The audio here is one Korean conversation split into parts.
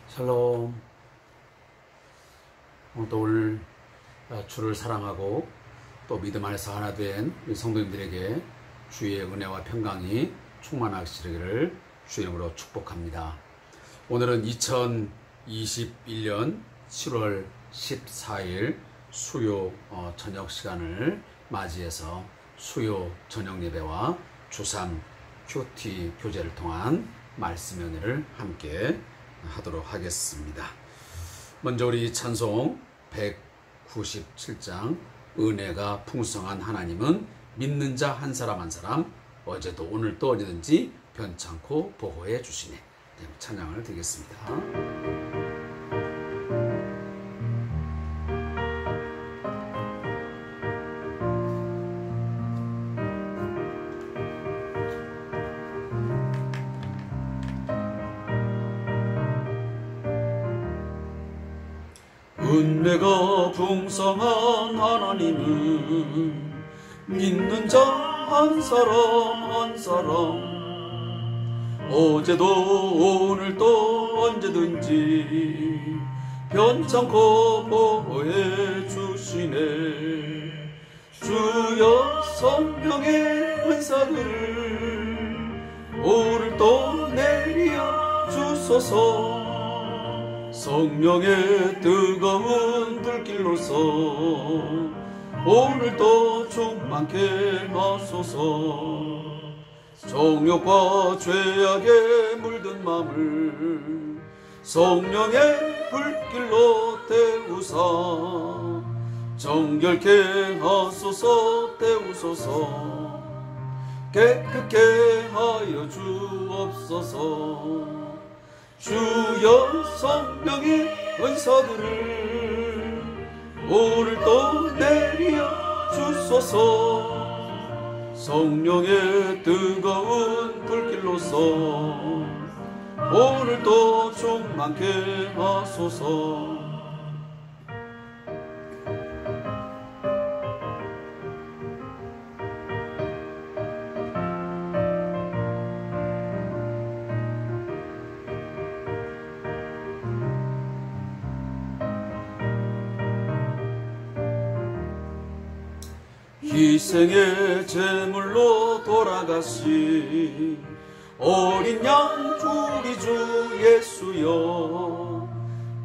샬롬. 오늘 주를 사랑하고 또 믿음 안에서 하나 된 우리 성도님들에게 주의 은혜와 평강이 충만하시기를 주의 이름으로 축복합니다. 오늘은 2021년 7월 14일 수요 저녁 시간을 맞이해서 수요 저녁 예배와 주3 큐티 교제를 통한 말씀 연회를 함께 하도록 하겠습니다. 먼저 우리 찬송 197장 은혜가 풍성한 하나님은 믿는 자 한 사람 한 사람 어제도 오늘도 언제든지 변찮고 보호해 주시네. 찬양을 드리겠습니다. 은혜가 풍성한 하나님은 믿는 자 한 사람 한 사람 어제도 오늘도 언제든지 변찮고 보호해 주시네. 주여 성령의 은사들을 오늘도 내려 주소서. 성령의 뜨거운 불길로서 오늘도 충만케 하소서. 정욕과 죄악에 물든 맘을 성령의 불길로 태우사 정결케 하소서. 태우소서. 깨끗게 하여 주옵소서. 주여 성령의 은사들을 오늘도 내려 주소서. 성령의 뜨거운 불길로서 오늘도 충만케 하소서. 희생의 제물로 돌아가신 어린 양 우리 주 예수여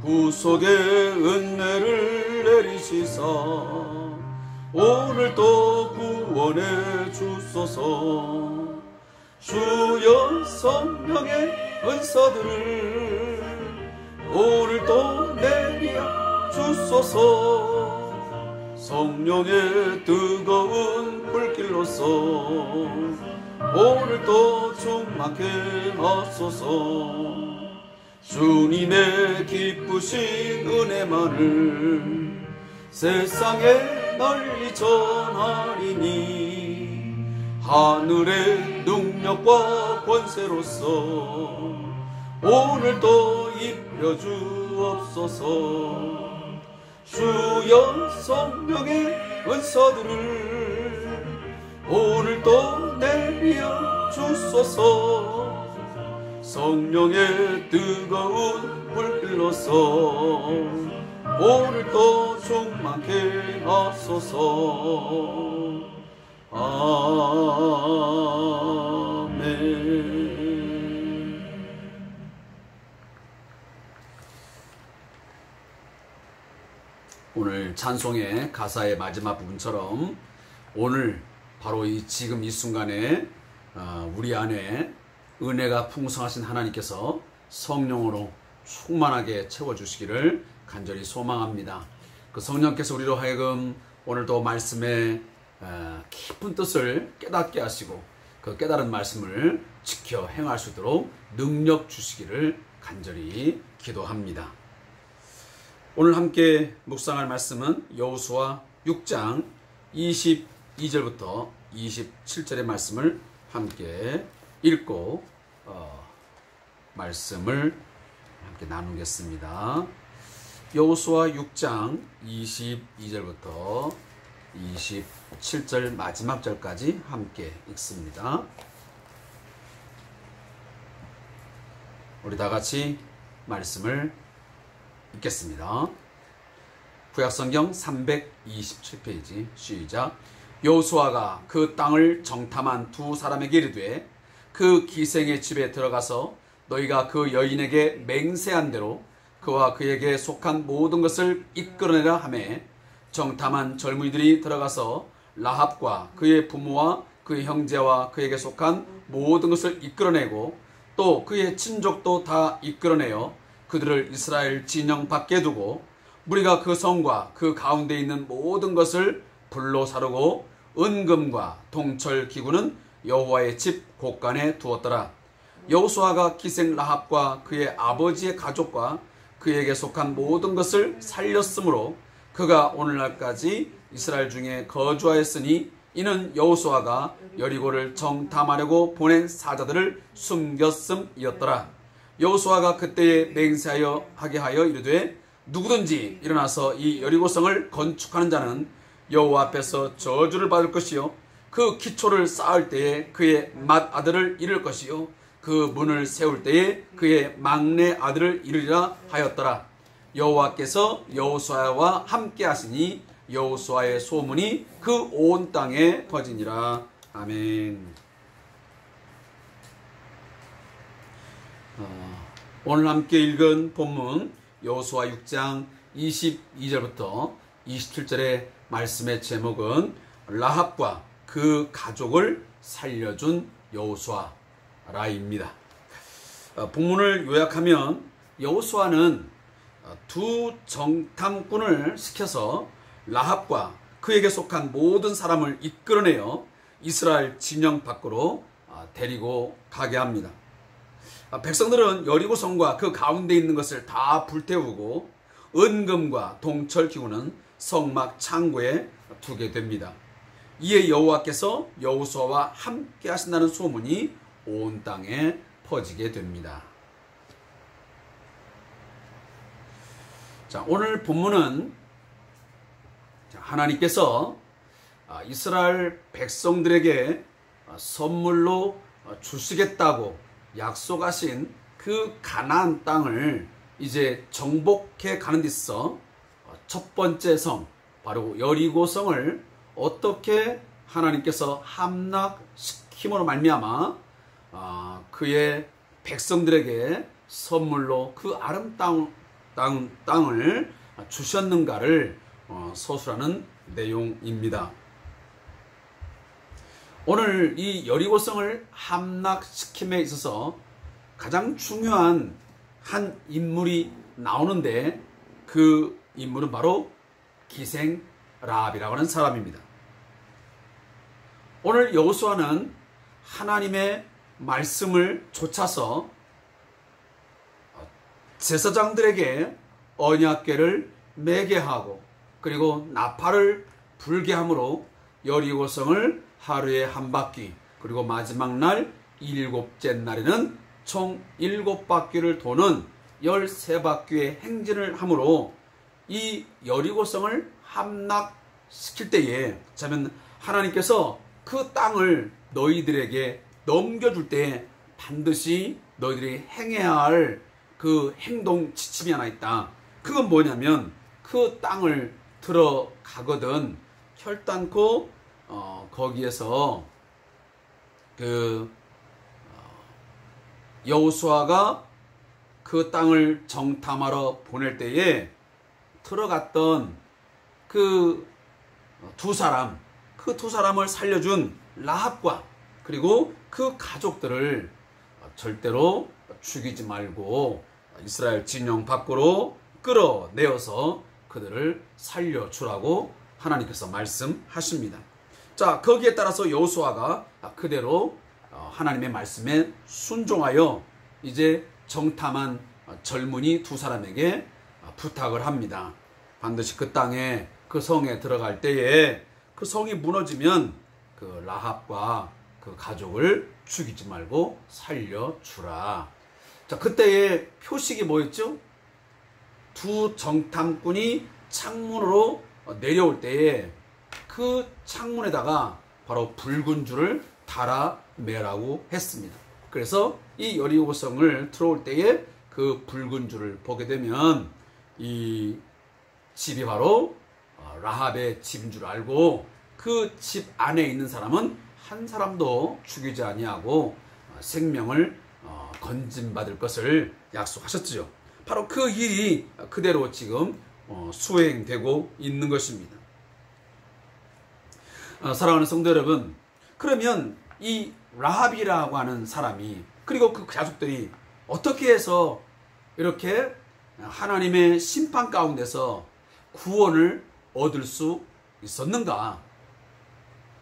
구속의 은혜를 내리시사 오늘도 구원해 주소서. 주여 성령의 은사들을 오늘도 내려 주소서. 성령의 뜨거운 불길로서 오늘도 충만케 하소서. 주님의 기쁘신 은혜만을 세상에 널리 전하리니 하늘의 능력과 권세로서 오늘도 입혀 주옵소서. 주여 성령의 은사들을 오늘도 내려 주소서. 성령의 뜨거운 불길로서 오늘도 충만케 하소서. 아멘. 오늘 찬송의 가사의 마지막 부분처럼 오늘 바로 지금 이 순간에 우리 안에 은혜가 풍성하신 하나님께서 성령으로 충만하게 채워주시기를 간절히 소망합니다. 그 성령께서 우리로 하여금 오늘도 말씀의 깊은 뜻을 깨닫게 하시고 그 깨달은 말씀을 지켜 행할 수 있도록 능력 주시기를 간절히 기도합니다. 오늘 함께 묵상할 말씀은 여호수아 6장 22절부터 27절의 말씀을 함께 읽고 말씀을 함께 나누겠습니다. 여호수아 6장 22절부터 27절 마지막 절까지 함께 읽습니다. 우리 다 같이 말씀을 읽겠습니다. 구약성경 327페이지 시작. 여호수아가 그 땅을 정탐한 두 사람에게 이르되 그 기생의 집에 들어가서 너희가 그 여인에게 맹세한 대로 그와 그에게 속한 모든 것을 이끌어내라 하매 정탐한 젊은이들이 들어가서 라합과 그의 부모와 그의 형제와 그에게 속한 모든 것을 이끌어내고 또 그의 친족도 다 이끌어내어 그들을 이스라엘 진영 밖에 두고 무리가 그 성과 그 가운데 있는 모든 것을 불로 사르고 은금과 동철 기구는 여호와의 집 곳간에 두었더라. 여호수아가 기생 라합과 그의 아버지의 가족과 그에게 속한 모든 것을 살렸으므로 그가 오늘날까지 이스라엘 중에 거주하였으니 이는 여호수아가 여리고를 정탐하려고 보낸 사자들을 숨겼음이었더라. 여호수아가 그때에 맹세하여 하게 하여 이르되 누구든지 일어나서 이 여리고성을 건축하는 자는 여호와 앞에서 저주를 받을 것이요 그 기초를 쌓을 때에 그의 맏아들을 잃을 것이요 그 문을 세울 때에 그의 막내 아들을 잃으리라 하였더라. 여호와께서 여호수아와 함께 하시니 여호수아의 소문이 그 온 땅에 퍼지니라. 아멘. 오늘 함께 읽은 본문 여호수아 6장 22절부터 27절의 말씀의 제목은 라합과 그 가족을 살려준 여호수아라입니다. 본문을 요약하면 여호수아는 두 정탐꾼을 시켜서 라합과 그에게 속한 모든 사람을 이끌어내어 이스라엘 진영 밖으로 데리고 가게 합니다. 백성들은 여리고성과 그 가운데 있는 것을 다 불태우고 은금과 동철 기구는 성막 창고에 두게 됩니다. 이에 여호와께서 여호수아와 함께 하신다는 소문이 온 땅에 퍼지게 됩니다. 자, 오늘 본문은 하나님께서 이스라엘 백성들에게 선물로 주시겠다고 약속하신 그 가나안 땅을 이제 정복해 가는 데 있어 첫 번째 성 바로 여리고성을 어떻게 하나님께서 함락시킴으로 말미암아 그의 백성들에게 선물로 그 아름다운 땅을 주셨는가를 서술하는 내용입니다. 오늘 이 여리고성을 함락시킴에 있어서 가장 중요한 한 인물이 나오는데 그 인물은 바로 기생 라합이라고 하는 사람입니다. 오늘 여호수아는 하나님의 말씀을 좇아서 제사장들에게 언약궤를 매게 하고 그리고 나팔을 불게 함으로 여리고성을 하루에 한 바퀴 그리고 마지막 날 일곱째 날에는 총 7바퀴를 도는 13바퀴의 행진을 함으로 이 여리고성을 함락시킬 때에 자면 하나님께서 그 땅을 너희들에게 넘겨줄 때에 반드시 너희들이 행해야 할 그 행동 지침이 하나 있다. 그건 뭐냐면 그 땅을 들어가거든 결단코 거기에서 여호수아가 그 땅을 정탐하러 보낼 때에 들어갔던 그 두 사람을 살려준 라합과 그리고 그 가족들을 절대로 죽이지 말고 이스라엘 진영 밖으로 끌어내어서 그들을 살려주라고 하나님께서 말씀하십니다. 자, 거기에 따라서 여호수아가 그대로 하나님의 말씀에 순종하여 이제 정탐한 젊은이 두 사람에게 부탁을 합니다. 반드시 그 땅에 그 성에 들어갈 때에 그 성이 무너지면 그 라합과 그 가족을 죽이지 말고 살려주라. 자, 그때의 표식이 뭐였죠? 두 정탐꾼이 창문으로 내려올 때에 그 창문에다가 바로 붉은 줄을 달아 매라고 했습니다. 그래서 이 여리고성을 들어올 때에 그 붉은 줄을 보게 되면 이 집이 바로 라합의 집인 줄 알고 그 집 안에 있는 사람은 한 사람도 죽이지 아니하고 생명을 건진받을 것을 약속하셨지요. 바로 그 일이 그대로 지금 수행되고 있는 것입니다. 사랑하는 성도 여러분, 그러면 이 라합이라고 하는 사람이 그리고 그 가족들이 어떻게 해서 이렇게 하나님의 심판 가운데서 구원을 얻을 수 있었는가?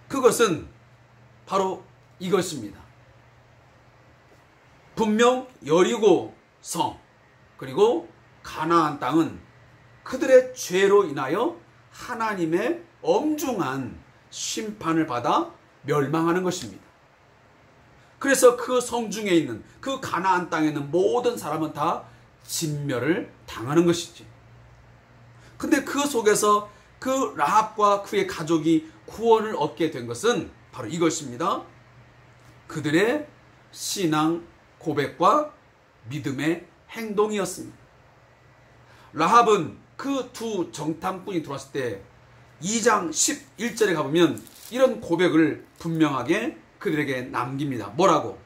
그것은 바로 이것입니다. 분명 여리고 성 그리고 가나안 땅은 그들의 죄로 인하여 하나님의 엄중한 심판을 받아 멸망하는 것입니다. 그래서 그 성중에 있는 그 가나안 땅에 있는 모든 사람은 다 진멸을 당하는 것이지. 근데 그 속에서 그 라합과 그의 가족이 구원을 얻게 된 것은 바로 이것입니다. 그들의 신앙 고백과 믿음의 행동이었습니다. 라합은 그 두 정탐꾼이 들어왔을 때 2장 11절에 가보면 이런 고백을 분명하게 그들에게 남깁니다. 뭐라고?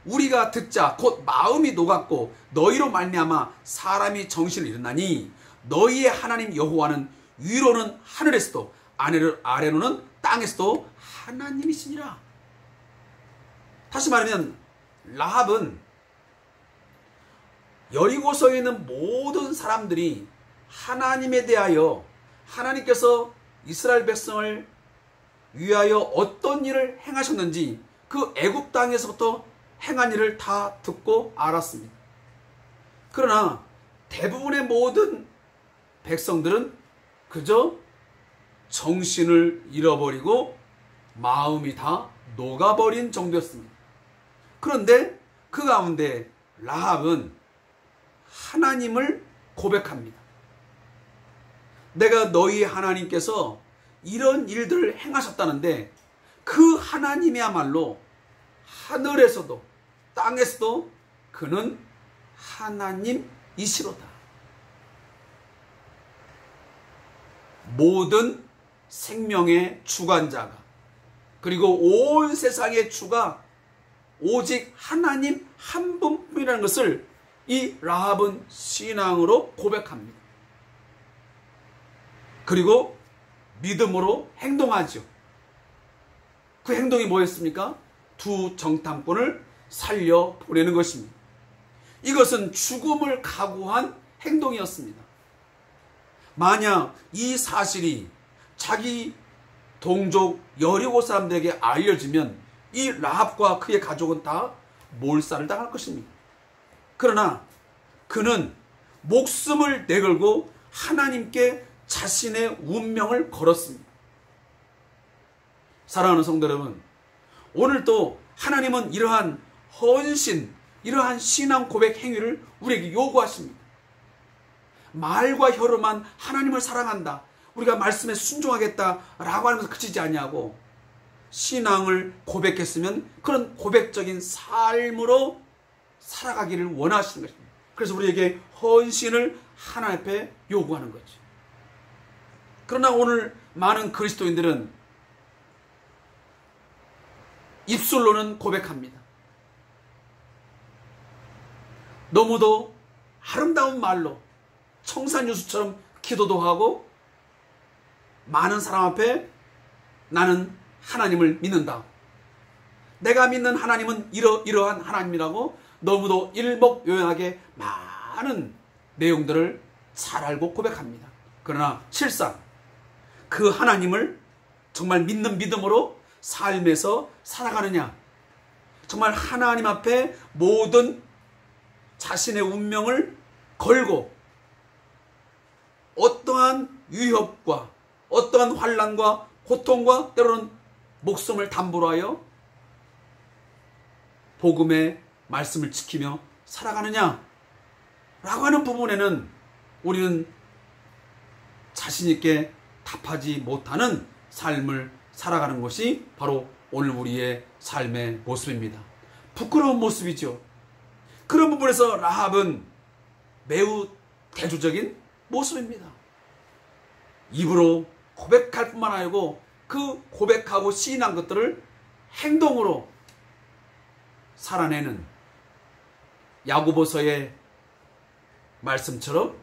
우리가 듣자 곧 마음이 녹았고 너희로 말미암아 사람이 정신을 잃었나니 너희의 하나님 여호와는 위로는 하늘에서도 아래로는 땅에서도 하나님이시니라. 다시 말하면 라합은 여리고성에 있는 모든 사람들이 하나님에 대하여 하나님께서 이스라엘 백성을 위하여 어떤 일을 행하셨는지 그 애굽 땅에서부터 행한 일을 다 듣고 알았습니다. 그러나 대부분의 모든 백성들은 그저 정신을 잃어버리고 마음이 다 녹아버린 정도였습니다. 그런데 그 가운데 라합은 하나님을 고백합니다. 내가 너희 하나님께서 이런 일들을 행하셨다는데 그 하나님이야말로 하늘에서도 땅에서도 그는 하나님이시로다. 모든 생명의 주관자가 그리고 온 세상의 주가 오직 하나님 한 분뿐이라는 것을 이 라합은 신앙으로 고백합니다. 그리고 믿음으로 행동하죠. 그 행동이 뭐였습니까? 두 정탐꾼을 살려 보내는 것입니다. 이것은 죽음을 각오한 행동이었습니다. 만약 이 사실이 자기 동족 여리고 사람들에게 알려지면 이 라합과 그의 가족은 다 몰살을 당할 것입니다. 그러나 그는 목숨을 내걸고 하나님께 자신의 운명을 걸었습니다. 사랑하는 성도 여러분, 오늘도 하나님은 이러한 헌신, 이러한 신앙 고백 행위를 우리에게 요구하십니다. 말과 혀로만 하나님을 사랑한다, 우리가 말씀에 순종하겠다라고 하면서 그치지 아니하고 신앙을 고백했으면 그런 고백적인 삶으로 살아가기를 원하시는 것입니다. 그래서 우리에게 헌신을 하나님 앞에 요구하는 거죠. 그러나 오늘 많은 그리스도인들은 입술로는 고백합니다. 너무도 아름다운 말로 청산유수처럼 기도도 하고 많은 사람 앞에 나는 하나님을 믿는다, 내가 믿는 하나님은 이러한 하나님이라고 너무도 일목요연하게 많은 내용들을 잘 알고 고백합니다. 그러나 실상 그 하나님을 정말 믿는 믿음으로 삶에서 살아가느냐, 정말 하나님 앞에 모든 자신의 운명을 걸고 어떠한 위협과 어떠한 환난과 고통과 때로는 목숨을 담보로 하여 복음의 말씀을 지키며 살아가느냐? 라고 하는 부분에는 우리는 자신있게 답하지 못하는 삶을 살아가는 것이 바로 오늘 우리의 삶의 모습입니다. 부끄러운 모습이죠. 그런 부분에서 라합은 매우 대조적인 모습입니다. 입으로 고백할 뿐만 아니고 그 고백하고 시인한 것들을 행동으로 살아내는 야고보서의 말씀처럼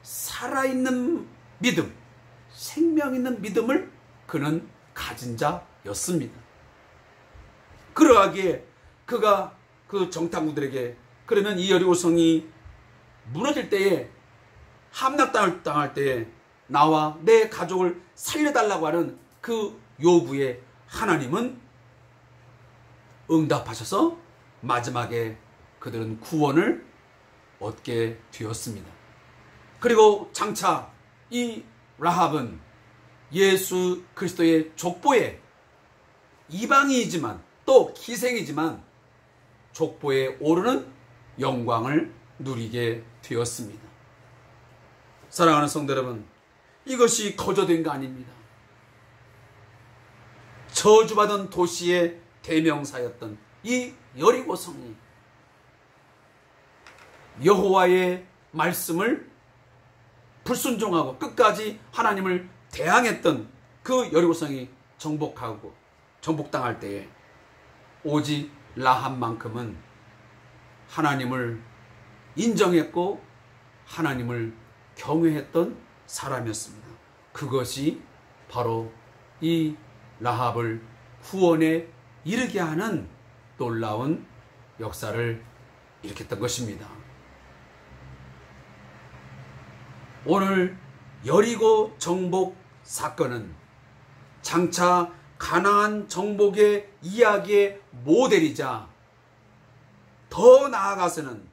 살아있는 믿음, 생명 있는 믿음을 그는 가진 자였습니다. 그러하기에 그가 그 정탐꾼들에게 그러면 이 여리고성이 무너질 때에 함락당할 때에 나와 내 가족을 살려달라고 하는 그 요구에 하나님은 응답하셔서 마지막에 그들은 구원을 얻게 되었습니다. 그리고 장차 이 라합은 예수 그리스도의 족보에 이방인이지만 또 기생이지만 족보에 오르는 영광을 누리게 되었습니다. 사랑하는 성도 여러분, 이것이 거저된 거 아닙니다. 저주받은 도시의 대명사였던 이 여리고성이 여호와의 말씀을 불순종하고 끝까지 하나님을 대항했던 그 여리고성이 정복당할 때에 오직 라합만큼은 하나님을 인정했고 하나님을 경외했던 사람이었습니다. 그것이 바로 이 라합을 구원에 이르게 하는 놀라운 역사를 일으켰던 것입니다. 오늘 여리고 정복 사건은 장차 가나안 정복의 이야기의 모델이자 더 나아가서는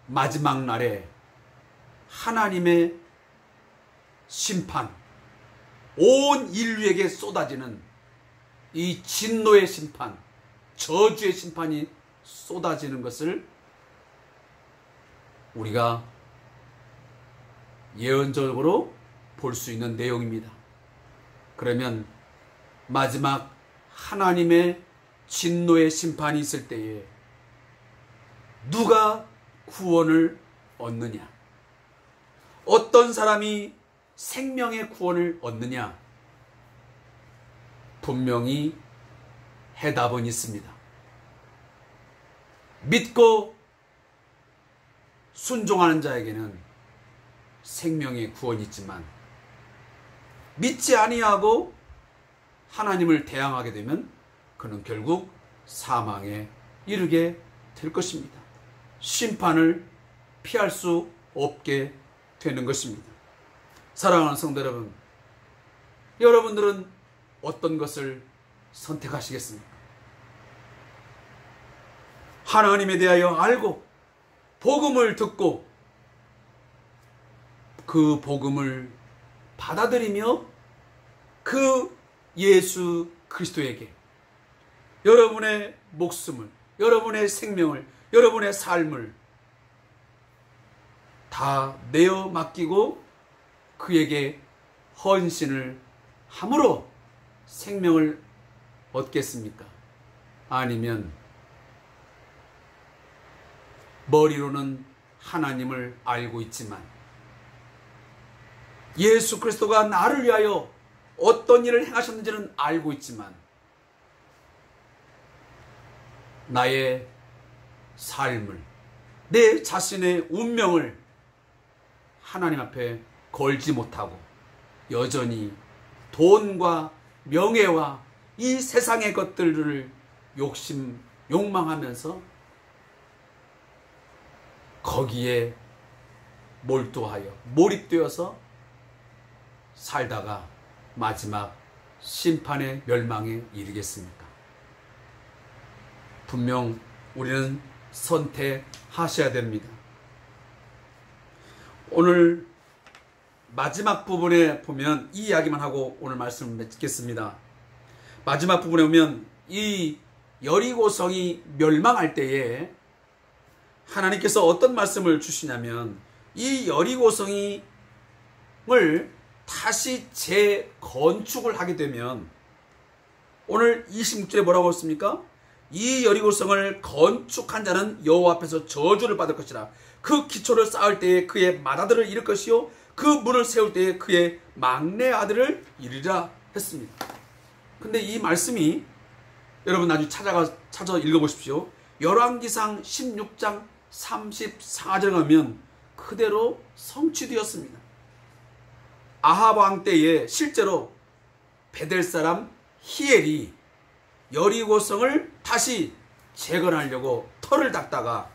마지막 날에 하나님의 심판, 온 인류에게 쏟아지는 이 진노의 심판, 저주의 심판이 쏟아지는 것을 우리가 예언적으로 볼 수 있는 내용입니다. 그러면 마지막 하나님의 진노의 심판이 있을 때에 누가 구원을 얻느냐? 어떤 사람이 생명의 구원을 얻느냐? 분명히 해답은 있습니다. 믿고 순종하는 자에게는 생명의 구원이 있지만 믿지 아니하고 하나님을 대항하게 되면 그는 결국 사망에 이르게 될 것입니다. 심판을 피할 수 없게 되는 것입니다. 사랑하는 성도 여러분, 여러분들은 어떤 것을 선택하시겠습니까? 하나님에 대하여 알고 복음을 듣고 그 복음을 받아들이며 그 예수 그리스도에게 여러분의 목숨을, 여러분의 생명을, 여러분의 삶을 다 내어 맡기고 그에게 헌신을 함으로 생명을 얻겠습니까? 아니면 머리로는 하나님을 알고 있지만 예수 그리스도가 나를 위하여 어떤 일을 행하셨는지는 알고 있지만 나의 삶을, 내 자신의 운명을 하나님 앞에 걸지 못하고 여전히 돈과 명예와 이 세상의 것들을 욕망하면서 거기에 몰두하여 몰입되어서 살다가 마지막 심판의 멸망에 이르겠습니까? 분명 우리는 선택하셔야 됩니다. 오늘 마지막 부분에 보면 이 이야기만 하고 오늘 말씀을 맺겠습니다. 마지막 부분에 보면 이 여리고성이 멸망할 때에 하나님께서 어떤 말씀을 주시냐면 이 여리고성을 다시 재건축을 하게 되면 오늘 26절에 뭐라고 했습니까? 이 여리고성을 건축한 자는 여호와 앞에서 저주를 받을 것이라. 그 기초를 쌓을 때에 그의 맏아들을 잃을 것이요 그 문을 세울 때에 그의 막내 아들을 잃으리라 했습니다. 근데 이 말씀이 여러분 나중에 찾아 읽어보십시오. 열왕기상 16장 34절 가면 그대로 성취되었습니다. 아합 왕 때에 실제로 베델 사람 히엘이 여리고성을 다시 재건하려고 터를 닦다가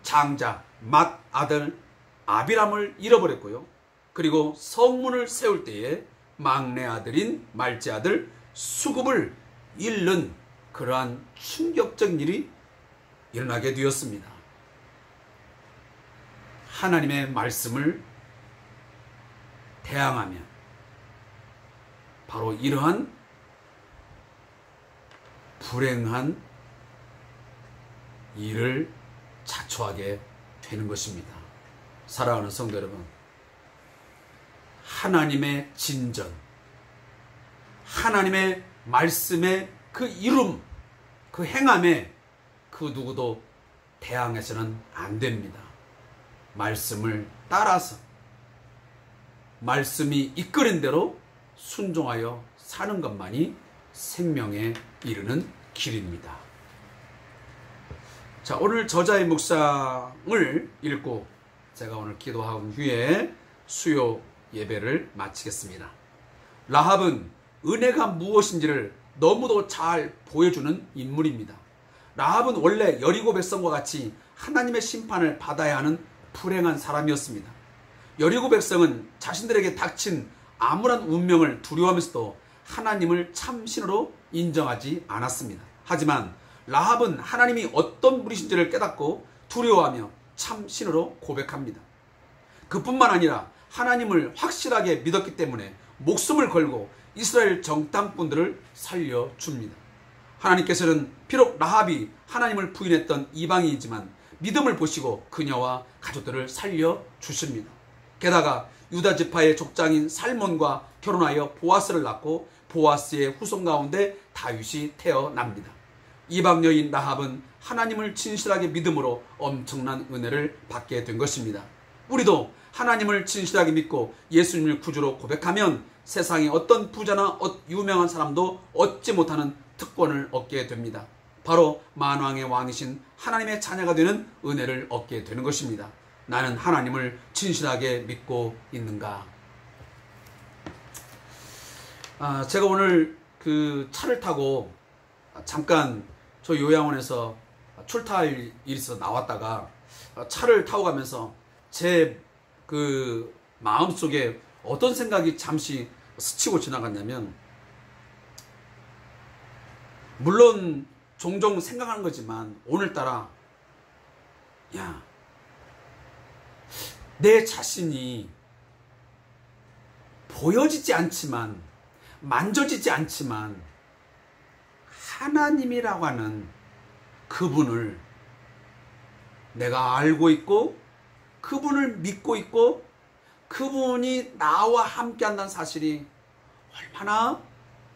장자 맏아들 아비람을 잃어버렸고요. 그리고 성문을 세울 때에 막내 아들인 말제 아들 수굽을 잃는 그러한 충격적인 일이 일어나게 되었습니다. 하나님의 말씀을 대항하면 바로 이러한 불행한 일을 자초하게 되는 것입니다. 사랑하는 성도 여러분, 하나님의 진전, 하나님의 말씀의 그 이룸, 그 행함에 그 누구도 대항해서는 안 됩니다. 말씀을 따라서 말씀이 이끄는 대로 순종하여 사는 것만이 생명에 이르는 길입니다. 자, 오늘 저자의 묵상을 읽고 제가 오늘 기도한 후에 수요 예배를 마치겠습니다. 라합은 은혜가 무엇인지를 너무도 잘 보여주는 인물입니다. 라합은 원래 여리고 백성과 같이 하나님의 심판을 받아야 하는 불행한 사람이었습니다. 여리고 백성은 자신들에게 닥친 암울한 운명을 두려워하면서도 하나님을 참신으로 인정하지 않았습니다. 하지만 라합은 하나님이 어떤 분이신지를 깨닫고 두려워하며 참신으로 고백합니다. 그뿐만 아니라 하나님을 확실하게 믿었기 때문에 목숨을 걸고 이스라엘 정탐꾼들을 살려줍니다. 하나님께서는 비록 라합이 하나님을 부인했던 이방인이지만 믿음을 보시고 그녀와 가족들을 살려주십니다. 게다가 유다 지파의 족장인 살몬과 결혼하여 보아스를 낳고 보아스의 후손 가운데 다윗이 태어납니다. 이방 여인 라합은 하나님을 진실하게 믿음으로 엄청난 은혜를 받게 된 것입니다. 우리도 하나님을 진실하게 믿고 예수님을 구주로 고백하면 세상에 어떤 부자나 유명한 사람도 얻지 못하는 특권을 얻게 됩니다. 바로 만왕의 왕이신 하나님의 자녀가 되는 은혜를 얻게 되는 것입니다. 나는 하나님을 진실하게 믿고 있는가? 제가 오늘 그 차를 타고 잠깐 저 요양원에서 출타할 일이 있어서 나왔다가 차를 타고 가면서 제 그 마음속에 어떤 생각이 잠시 스치고 지나갔냐면, 물론 종종 생각하는 거지만 오늘따라 내 자신이 보여지지 않지만 만져지지 않지만 하나님이라고 하는 그분을 내가 알고 있고 그분을 믿고 있고 그분이 나와 함께 한다는 사실이 얼마나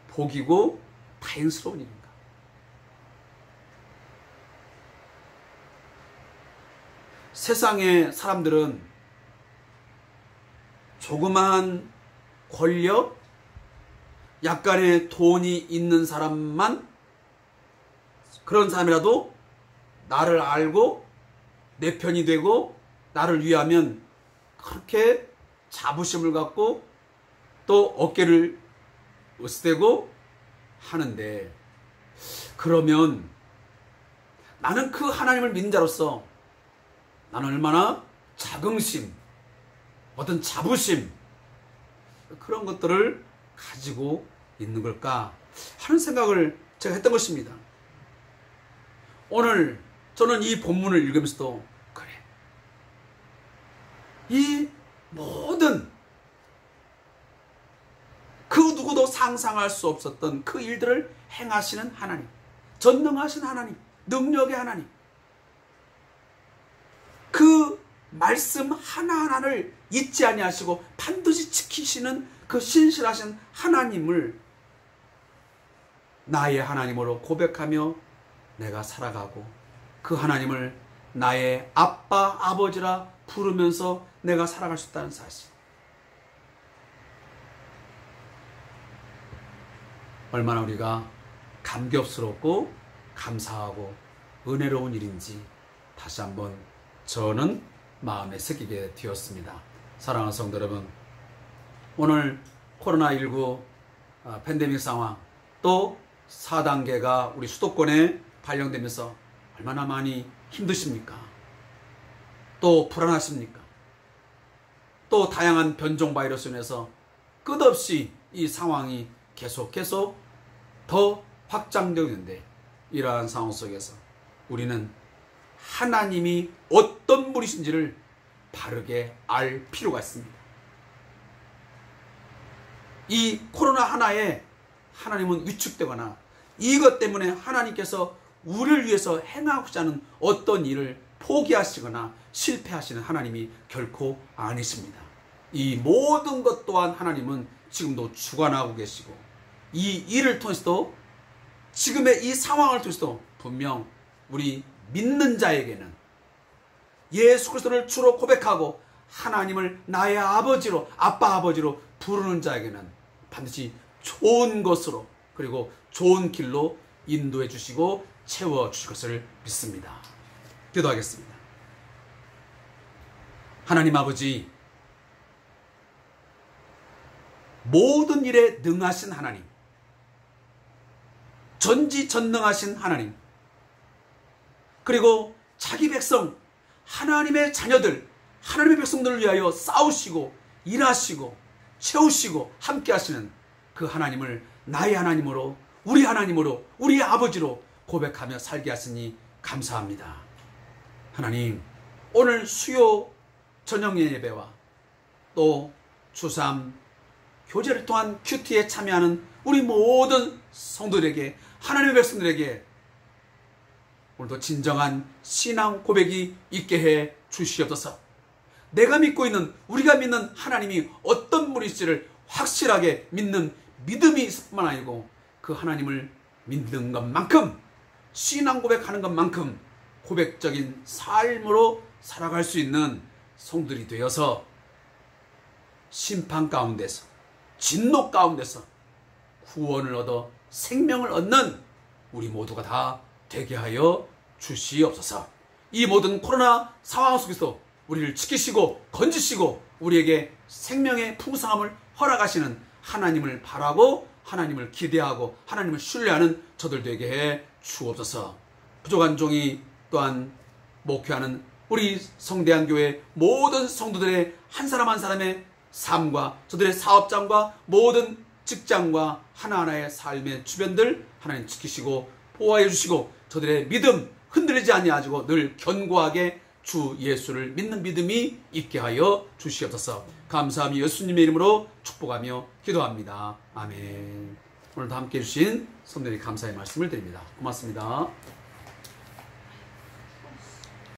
복이고 다행스러운 일인가. 세상의 사람들은 조그마한 권력, 약간의 돈이 있는 사람만, 그런 사람이라도 나를 알고 내 편이 되고 나를 위하면 그렇게 자부심을 갖고 또 어깨를 으스대고 하는데, 그러면 나는 그 하나님을 믿는 자로서 나는 얼마나 자긍심, 어떤 자부심, 그런 것들을 가지고 있는 걸까 하는 생각을 제가 했던 것입니다. 오늘 저는 이 본문을 읽으면서도 그래, 이 모든 그 누구도 상상할 수 없었던 그 일들을 행하시는 하나님, 전능하신 하나님, 능력의 하나님, 말씀 하나하나를 잊지 아니하시고 반드시 지키시는 그 신실하신 하나님을 나의 하나님으로 고백하며 내가 살아가고 그 하나님을 나의 아빠, 아버지라 부르면서 내가 살아갈 수 있다는 사실. 얼마나 우리가 감격스럽고 감사하고 은혜로운 일인지 다시 한번 저는 마음에 새기게 되었습니다. 사랑하는 성도 여러분, 오늘 코로나19 팬데믹 상황 또 4단계가 우리 수도권에 발령되면서 얼마나 많이 힘드십니까? 또 불안하십니까? 또 다양한 변종 바이러스 인해서 끝없이 이 상황이 계속 더 확장되고 있는데, 이러한 상황 속에서 우리는 하나님이 어떤 분이신지를 바르게 알 필요가 있습니다. 이 코로나 하나에 하나님은 위축되거나 이것 때문에 하나님께서 우리를 위해서 행하고자 하는 어떤 일을 포기하시거나 실패하시는 하나님이 결코 아니십니다. 이 모든 것 또한 하나님은 지금도 주관하고 계시고, 이 일을 통해서도, 지금의 이 상황을 통해서도 분명 우리 믿는 자에게는 예수 그리스도를 주로 고백하고 하나님을 나의 아버지로, 아빠 아버지로 부르는 자에게는 반드시 좋은 것으로, 그리고 좋은 길로 인도해 주시고 채워 주실 것을 믿습니다. 기도하겠습니다. 하나님 아버지, 모든 일에 능하신 하나님, 전지전능하신 하나님, 그리고 자기 백성, 하나님의 자녀들, 하나님의 백성들을 위하여 싸우시고 일하시고 채우시고 함께 하시는 그 하나님을 나의 하나님으로, 우리 하나님으로, 우리 아버지로 고백하며 살게 하시니 감사합니다. 하나님, 오늘 수요 저녁 예배와 또 주3 교제를 통한 큐티에 참여하는 우리 모든 성도들에게, 하나님의 백성들에게 오늘도 진정한 신앙 고백이 있게 해 주시옵소서. 내가 믿고 있는, 우리가 믿는 하나님이 어떤 분이실지를 확실하게 믿는 믿음이 있을 뿐만 아니고, 그 하나님을 믿는 것만큼, 신앙 고백하는 것만큼 고백적인 삶으로 살아갈 수 있는 성들이 되어서 심판 가운데서, 진노 가운데서 구원을 얻어 생명을 얻는 우리 모두가 다 되게 하여 주시옵소서. 이 모든 코로나 상황 속에서 우리를 지키시고 건지시고 우리에게 생명의 풍성함을 허락하시는 하나님을 바라고, 하나님을 기대하고 하나님을 신뢰하는 저들 되게 해 주옵소서. 부족한 종이 또한 목회하는 우리 성대한 교회 모든 성도들의 한 사람 한 사람의 삶과 저들의 사업장과 모든 직장과 하나하나의 삶의 주변들 하나님 지키시고 보호해 주시고, 저들의 믿음 흔들리지 아니하시고 늘 견고하게 주 예수를 믿는 믿음이 있게 하여 주시옵소서. 감사하며 예수님의 이름으로 축복하며 기도합니다. 아멘. 오늘도 함께해 주신 성도님 감사의 말씀을 드립니다. 고맙습니다.